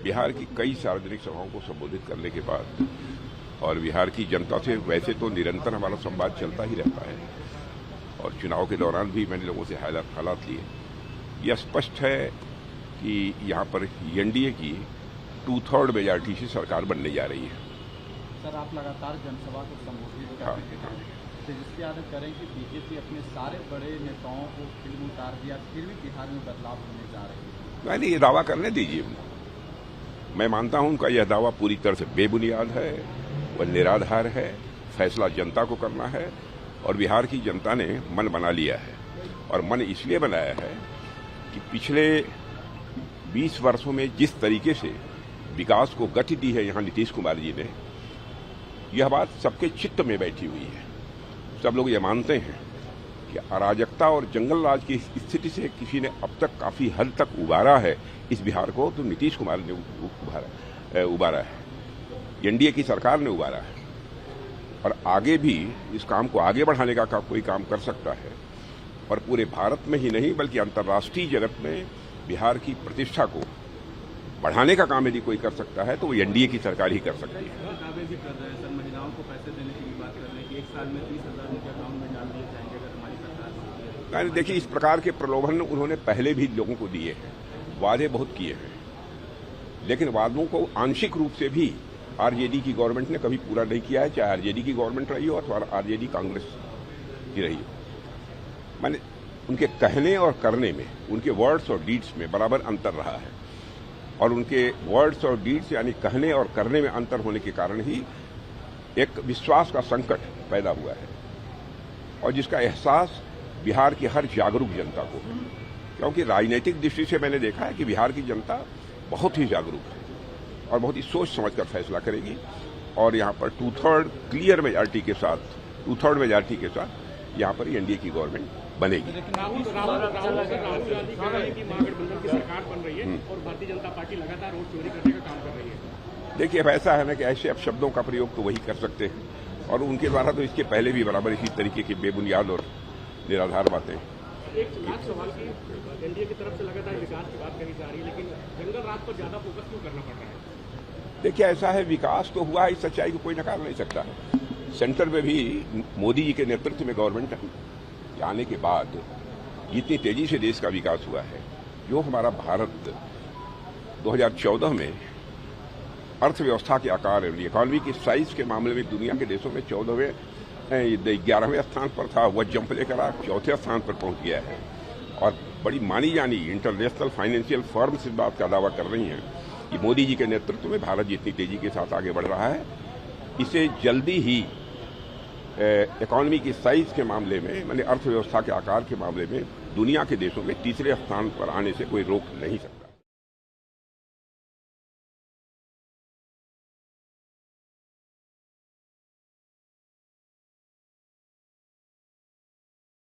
बिहार की कई सार्वजनिक सभाओं को संबोधित करने के बाद और बिहार की जनता से वैसे तो निरंतर हमारा संवाद चलता ही रहता है और चुनाव के दौरान भी मैंने लोगों से हालात लिए। यह स्पष्ट है कि यहाँ पर एनडीए की 2/3 मेजॉरिटी से सरकार बनने जा रही है। सर, आप लगातार जनसभा को संबोधित करते हैं, तेजस्वी यादव करें कि बीजेपी अपने सारे बड़े नेताओं को फिल्म उतार दिया, फिर भी बिहार में बदलाव होने जा रहे हैं। मैंने ये दावा करने दीजिए उनको। मैं मानता हूं उनका यह दावा पूरी तरह से बेबुनियाद है, वह निराधार है। फैसला जनता को करना है और बिहार की जनता ने मन बना लिया है और मन इसलिए बनाया है कि पिछले 20 वर्षों में जिस तरीके से विकास को गति दी है यहाँ नीतीश कुमार जी ने, यह बात सबके चित्त में बैठी हुई है। सब लोग ये मानते हैं कि अराजकता और जंगल राज की स्थिति से किसी ने अब तक काफी हद तक उबारा है इस बिहार को, तो नीतीश कुमार ने उबारा है, एनडीए की सरकार ने उबारा है और आगे भी इस काम को आगे बढ़ाने का कोई काम कर सकता है और पूरे भारत में ही नहीं बल्कि अंतर्राष्ट्रीय जगत में बिहार की प्रतिष्ठा को बढ़ाने का काम यदि कोई कर सकता है तो वो एनडीए की सरकार ही कर सकती है। दावे भी कर रहे हैं सर, महिलाओं को पैसे देने की बात कर रहे हैं कि 1 साल में 30,000 उनके अकाउंट में डाल दिए जाएंगे अगर हमारी सरकार। देखिए, इस प्रकार के प्रलोभन उन्होंने पहले भी लोगों को दिए हैं, वादे बहुत किए हैं, लेकिन वादों को आंशिक रूप से भी आरजेडी की गवर्नमेंट ने कभी पूरा नहीं किया है, चाहे आरजेडी की गवर्नमेंट रही हो अथवा आरजेडी कांग्रेस की रही हो। मैंने उनके कहने और करने में, उनके वर्ड्स और डीड्स में बराबर अंतर रहा है और उनके वर्ड्स और डीड्स यानी कहने और करने में अंतर होने के कारण ही एक विश्वास का संकट पैदा हुआ है और जिसका एहसास बिहार की हर जागरूक जनता को है। क्योंकि राजनीतिक दृष्टि से मैंने देखा है कि बिहार की जनता बहुत ही जागरूक है और बहुत ही सोच समझकर फैसला करेगी और यहाँ पर 2/3 क्लियर मेजॉरिटी के साथ, 2/3 मेजॉरिटी के साथ यहाँ पर एनडीए की गवर्नमेंट बनेगी। राहुल गांधी कह रहे हैं कि महागठबंधन की सरकार बन रही है और भारतीय जनता पार्टी लगातार वोट चोरी करने का काम कर रही है। देखिए, अब ऐसा है ना कि ऐसे अब शब्दों का प्रयोग तो वही कर सकते हैं और उनके द्वारा तो इसके पहले भी बराबर इसी तरीके की बेबुनियाद और निराधार बातें। एक लाख सवाल की एनडीए की तरफ से लगातार विकास की बात करी जा रही है, लेकिन जंगल राज पर ज्यादा फोकस क्यों करना पड़ रहा है? देखिए, ऐसा है, विकास तो हुआ है, इस सच्चाई को कोई नकार नहीं सकता। सेंटर में भी मोदी जी के नेतृत्व में गवर्नमेंट आने के बाद जितनी तेजी से देश का विकास हुआ है, जो हमारा भारत 2014 में अर्थव्यवस्था के आकार, इकोनॉमी की साइज के मामले में दुनिया के देशों में 11वें स्थान पर था, वह जंप लेकर आज 4थे स्थान पर पहुंच गया है और बड़ी मानी जानी इंटरनेशनल फाइनेंशियल फर्म्स इस बात का दावा कर रही हैं कि मोदी जी के नेतृत्व में भारत जितनी तेजी के साथ आगे बढ़ रहा है, इसे जल्दी ही इकोनॉमी की साइज के मामले में, माने अर्थव्यवस्था के आकार के मामले में दुनिया के देशों में तीसरे स्थान पर आने से कोई रोक नहीं सकता।